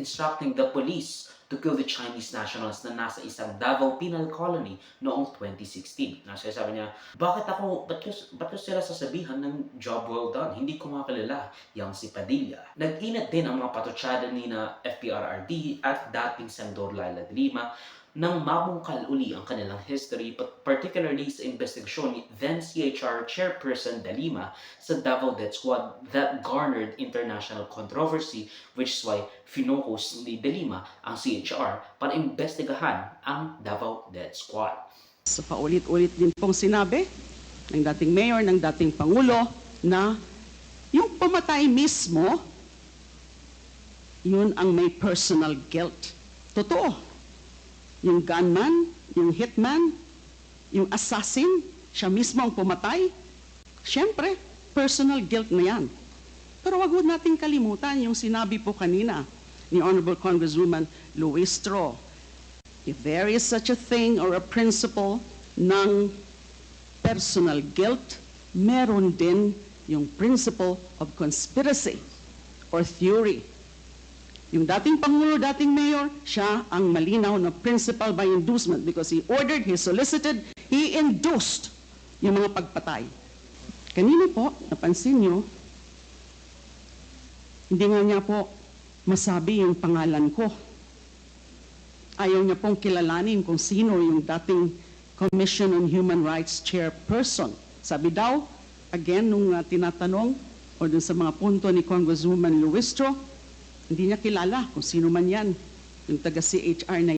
instructing the police to kill the Chinese nationals na nasa isang Davao Penal Colony noong 2016. Sabi niya, ba't ko sila sasabihan ng job well done? Hindi ko makalala yang si Padilla. Nag-inat din ang mga patutsada ni na FPRRD at dating Senador Laila de Lima nang mabungkal uli ang kanilang history, particularly sa investigasyon ni then CHR Chairperson de Lima sa Davao Death Squad that garnered international controversy, which is why finokus ni de Lima ang CHR para imbestigahan ang Davao Death Squad. So paulit-ulit din pong sinabi ng dating mayor, ng dating pangulo na yung pumatay mismo, yun ang may personal guilt. Totoo. Yung gunman, yung hitman, yung assassin, siya mismo ang pumatay. Siyempre, personal guilt na yan. Pero wag nating kalimutan yung sinabi po kanina ni Honorable Congresswoman Luistro. If there is such a thing or a principle ng personal guilt, meron din yung principle of conspiracy or theory. Yung dating Pangulo, dating Mayor, siya ang malinaw na principal by inducement because he ordered, he solicited, he induced yung mga pagpatay. Kanina po, napansin nyo, hindi nga niya po masabi yung pangalan ko. Ayaw niya pong kilalanin kung sino yung dating Commission on Human Rights Chairperson. Sabi daw, again, nung tinatanong o dun sa mga punto ni Congresswoman Luistro, hindi niya kilala kung sino man yan, yung taga-CHR na